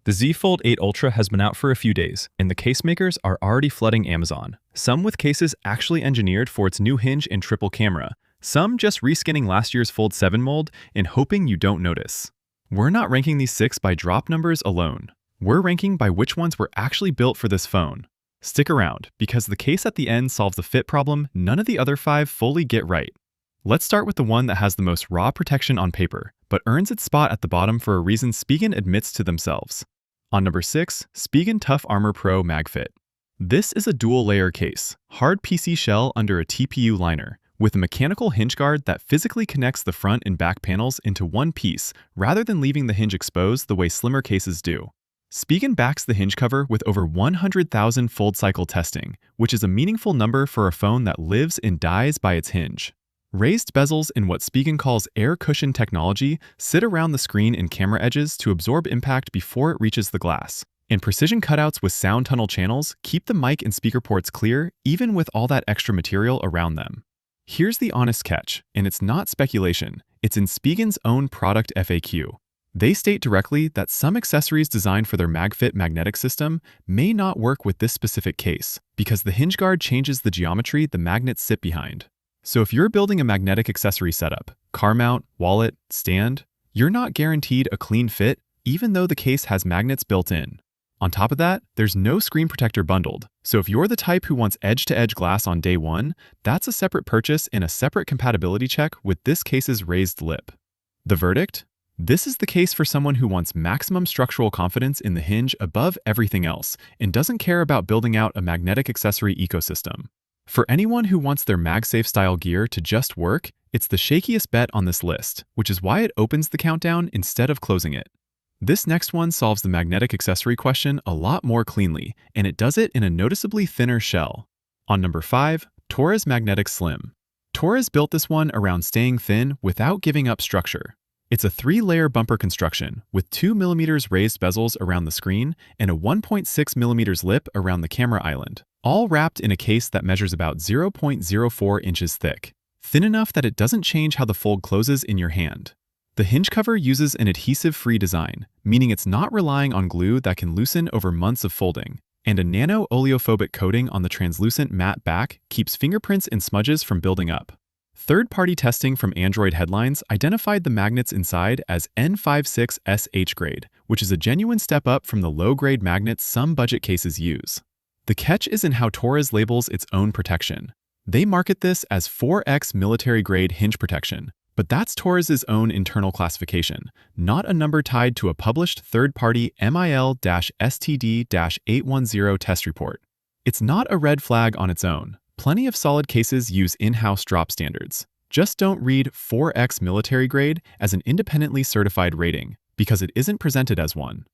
The Z Fold 8 Ultra has been out for a few days, and the case makers are already flooding Amazon. Some with cases actually engineered for its new hinge and triple camera, some just reskinning last year's Fold 7 mold and hoping you don't notice. We're not ranking these 6 by drop numbers alone. We're ranking by which ones were actually built for this phone. Stick around, because the case at the end solves a fit problem none of the other 5 fully get right. Let's start with the one that has the most raw protection on paper, but earns its spot at the bottom for a reason Spigen admits to themselves. On number 6, Spigen Tough Armor Pro MagFit. This is a dual-layer case, hard PC shell under a TPU liner, with a mechanical hinge guard that physically connects the front and back panels into one piece rather than leaving the hinge exposed the way slimmer cases do. Spigen backs the hinge cover with over 100,000 fold cycle testing, which is a meaningful number for a phone that lives and dies by its hinge. Raised bezels in what Spigen calls air cushion technology sit around the screen and camera edges to absorb impact before it reaches the glass. And precision cutouts with sound tunnel channels keep the mic and speaker ports clear even with all that extra material around them. Here's the honest catch, and it's not speculation, it's in Spigen's own product FAQ. They state directly that some accessories designed for their MagFit magnetic system may not work with this specific case because the hinge guard changes the geometry the magnets sit behind. So if you're building a magnetic accessory setup, car mount, wallet, stand, you're not guaranteed a clean fit even though the case has magnets built in. On top of that, there's no screen protector bundled, so if you're the type who wants edge-to-edge glass on day one, that's a separate purchase and a separate compatibility check with this case's raised lip. The verdict? This is the case for someone who wants maximum structural confidence in the hinge above everything else and doesn't care about building out a magnetic accessory ecosystem. For anyone who wants their MagSafe style gear to just work, it's the shakiest bet on this list, which is why it opens the countdown instead of closing it. This next one solves the magnetic accessory question a lot more cleanly, and it does it in a noticeably thinner shell. On number 5, TORRAS Magnetic Slim. TORRAS built this one around staying thin without giving up structure. It's a 3-layer bumper construction with 2mm raised bezels around the screen and a 1.6mm lip around the camera island, all wrapped in a case that measures about 0.04 inches thick, thin enough that it doesn't change how the fold closes in your hand. The hinge cover uses an adhesive-free design, meaning it's not relying on glue that can loosen over months of folding, and a nano-oleophobic coating on the translucent matte back keeps fingerprints and smudges from building up. Third-party testing from Android headlines identified the magnets inside as N56SH grade, which is a genuine step up from the low-grade magnets some budget cases use. The catch is in how TORRAS labels its own protection. They market this as 4X military-grade hinge protection, but that's TORRAS's own internal classification, not a number tied to a published third-party MIL-STD-810 test report. It's not a red flag on its own. Plenty of solid cases use in-house drop standards. Just don't read 4X military grade as an independently certified rating, because it isn't presented as one.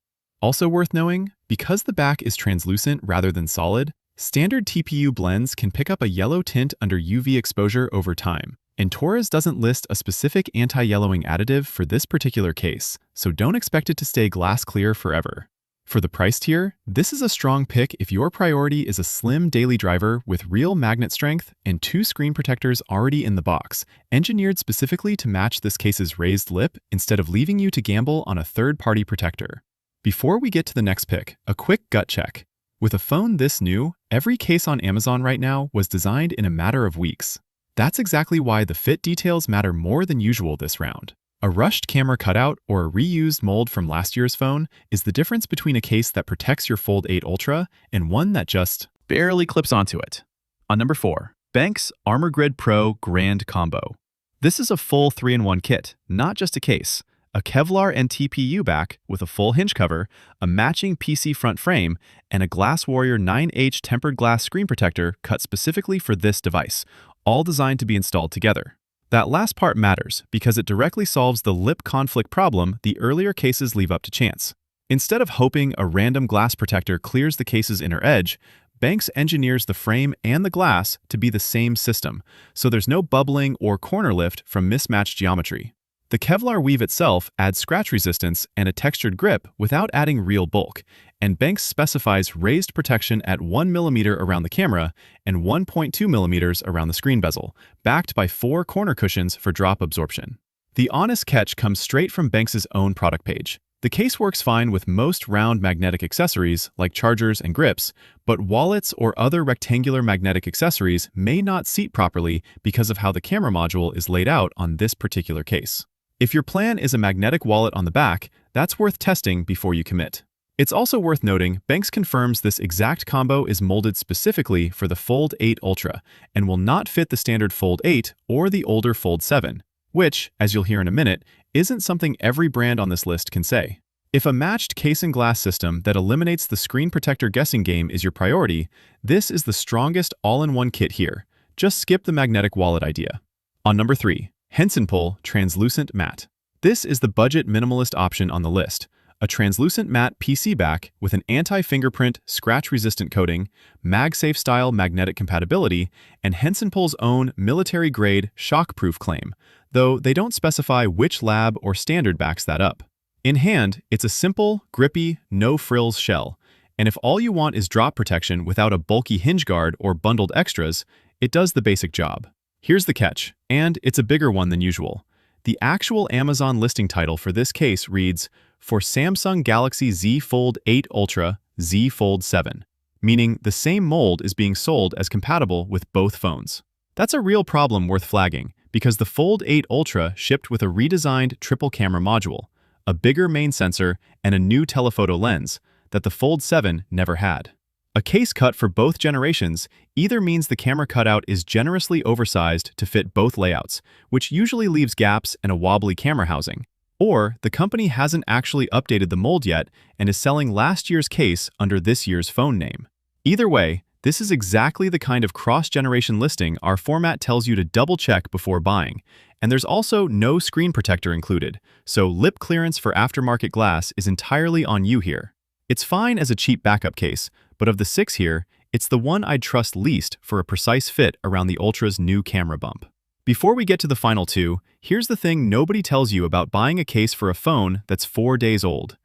Also worth knowing, because the back is translucent rather than solid, standard TPU blends can pick up a yellow tint under UV exposure over time, and TORRAS doesn't list a specific anti-yellowing additive for this particular case, so don't expect it to stay glass clear forever. For the price tier, this is a strong pick if your priority is a slim daily driver with real magnet strength and 2 screen protectors already in the box, engineered specifically to match this case's raised lip instead of leaving you to gamble on a third-party protector. Before we get to the next pick, a quick gut check. With a phone this new, every case on Amazon right now was designed in a matter of weeks. That's exactly why the fit details matter more than usual this round. A rushed camera cutout or a reused mold from last year's phone is the difference between a case that protects your Fold 8 Ultra and one that just barely clips onto it. On number 4, BENKS ArmorGrid Pro Grand Combo. This is a full 3-in-1 kit, not just a case. A Kevlar and TPU back with a full hinge cover, a matching PC front frame, and a Glass Warrior 9H tempered glass screen protector cut specifically for this device, all designed to be installed together. That last part matters because it directly solves the lip conflict problem the earlier cases leave up to chance. Instead of hoping a random glass protector clears the case's inner edge, BENKS engineers the frame and the glass to be the same system, so there's no bubbling or corner lift from mismatched geometry. The Kevlar weave itself adds scratch resistance and a textured grip without adding real bulk, and BENKS specifies raised protection at 1mm around the camera and 1.2mm around the screen bezel, backed by 4 corner cushions for drop absorption. The honest catch comes straight from BENKS's own product page. The case works fine with most round magnetic accessories like chargers and grips, but wallets or other rectangular magnetic accessories may not seat properly because of how the camera module is laid out on this particular case. If your plan is a magnetic wallet on the back, that's worth testing before you commit. It's also worth noting BENKS confirms this exact combo is molded specifically for the Fold 8 Ultra and will not fit the standard Fold 8 or the older Fold 7, which, as you'll hear in a minute, isn't something every brand on this list can say. If a matched case and glass system that eliminates the screen protector guessing game is your priority, this is the strongest all-in-one kit here. Just skip the magnetic wallet idea. On number 3, Hensinple Translucent Matte. This is the budget minimalist option on the list. A translucent matte PC back with an anti-fingerprint, scratch-resistant coating, MagSafe-style magnetic compatibility, and Hensinpole's own military-grade shockproof claim, though they don't specify which lab or standard backs that up. In hand, it's a simple, grippy, no-frills shell, and if all you want is drop protection without a bulky hinge guard or bundled extras, it does the basic job. Here's the catch, and it's a bigger one than usual. The actual Amazon listing title for this case reads, "For Samsung Galaxy Z Fold 8 Ultra, Z Fold 7, meaning the same mold is being sold as compatible with both phones. That's a real problem worth flagging, because the Fold 8 Ultra shipped with a redesigned triple camera module, a bigger main sensor, and a new telephoto lens that the Fold 7 never had. A case cut for both generations either means the camera cutout is generously oversized to fit both layouts, which usually leaves gaps and a wobbly camera housing, or the company hasn't actually updated the mold yet and is selling last year's case under this year's phone name. Either way, this is exactly the kind of cross-generation listing our format tells you to double-check before buying, and there's also no screen protector included, so lip clearance for aftermarket glass is entirely on you here. It's fine as a cheap backup case, but of the 6 here, it's the one I'd trust least for a precise fit around the Ultra's new camera bump. Before we get to the final 2, here's the thing nobody tells you about buying a case for a phone that's 4 days old.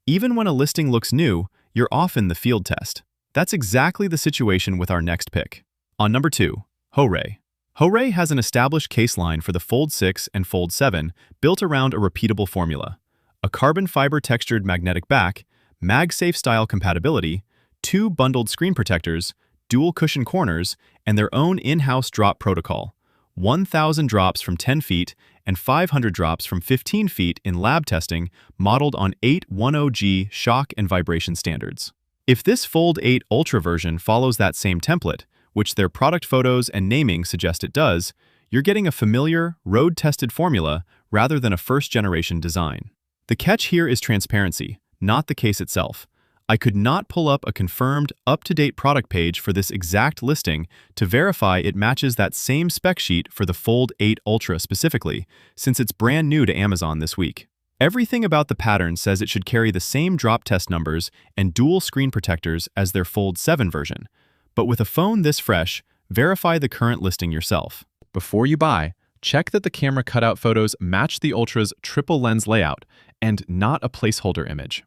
Even when a listing looks new, you're often the field test. That's exactly the situation with our next pick. On number 2, Hoerrye. Hoerrye has an established case line for the Fold 6 and Fold 7 built around a repeatable formula: a carbon fiber textured magnetic back, MagSafe style compatibility, 2 bundled screen protectors, dual cushion corners, and their own in-house drop protocol. 1,000 drops from 10 feet and 500 drops from 15 feet in lab testing modeled on 810G shock and vibration standards. If this Fold 8 Ultra version follows that same template, which their product photos and naming suggest it does, you're getting a familiar, road-tested formula rather than a first-generation design. The catch here is transparency, not the case itself. I could not pull up a confirmed, up-to-date product page for this exact listing to verify it matches that same spec sheet for the Fold 8 Ultra specifically, since it's brand new to Amazon this week. Everything about the pattern says it should carry the same drop test numbers and dual screen protectors as their Fold 7 version. But with a phone this fresh, verify the current listing yourself. Before you buy, check that the camera cutout photos match the Ultra's triple lens layout and not a placeholder image.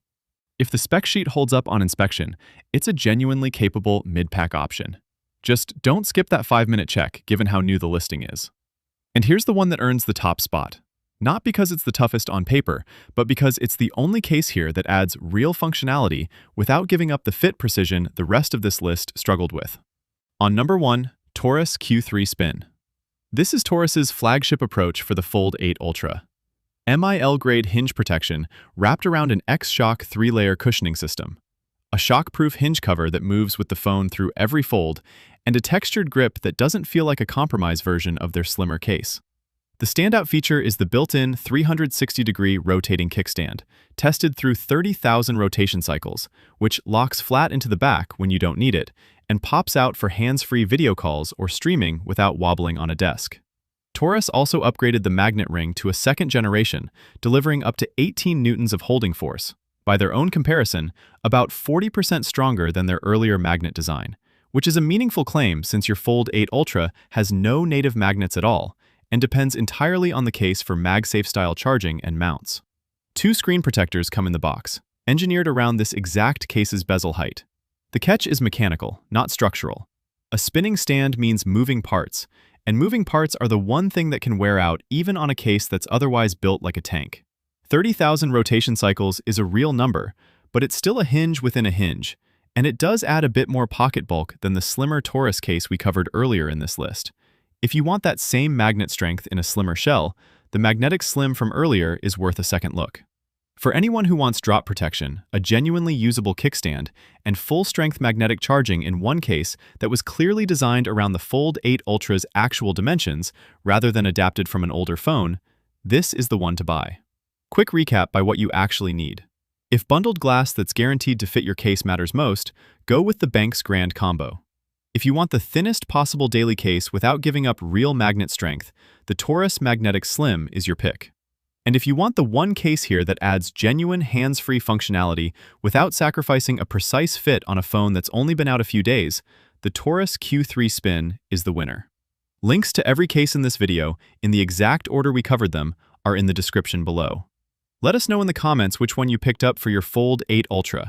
If the spec sheet holds up on inspection, it's a genuinely capable mid-pack option. Just don't skip that 5-minute check, given how new the listing is. And here's the one that earns the top spot. Not because it's the toughest on paper, but because it's the only case here that adds real functionality without giving up the fit precision the rest of this list struggled with. On number 1, TORRAS Q3 Spin. This is TORRAS's flagship approach for the Fold 8 Ultra. MIL-grade hinge protection wrapped around an X-Shock 3-layer cushioning system, a shockproof hinge cover that moves with the phone through every fold, and a textured grip that doesn't feel like a compromise version of their slimmer case. The standout feature is the built-in 360-degree rotating kickstand, tested through 30,000 rotation cycles, which locks flat into the back when you don't need it, and pops out for hands-free video calls or streaming without wobbling on a desk. TORRAS also upgraded the magnet ring to a 2nd generation, delivering up to 18 newtons of holding force. By their own comparison, about 40% stronger than their earlier magnet design, which is a meaningful claim since your Fold 8 Ultra has no native magnets at all and depends entirely on the case for MagSafe-style charging and mounts. 2 screen protectors come in the box, engineered around this exact case's bezel height. The catch is mechanical, not structural. A spinning stand means moving parts, and moving parts are the one thing that can wear out even on a case that's otherwise built like a tank. 30,000 rotation cycles is a real number, but it's still a hinge within a hinge, and it does add a bit more pocket bulk than the slimmer TORRAS case we covered earlier in this list. If you want that same magnet strength in a slimmer shell, the Magnetic Slim from earlier is worth a second look. For anyone who wants drop protection, a genuinely usable kickstand, and full-strength magnetic charging in one case that was clearly designed around the Fold 8 Ultra's actual dimensions rather than adapted from an older phone, this is the one to buy. Quick recap by what you actually need. If bundled glass that's guaranteed to fit your case matters most, go with the BENKS Grand Combo. If you want the thinnest possible daily case without giving up real magnet strength, the TORRAS Magnetic Slim is your pick. And if you want the one case here that adds genuine hands-free functionality without sacrificing a precise fit on a phone that's only been out a few days, the TORRAS Q3 Spin is the winner. Links to every case in this video, in the exact order we covered them, are in the description below. Let us know in the comments which one you picked up for your Fold 8 Ultra.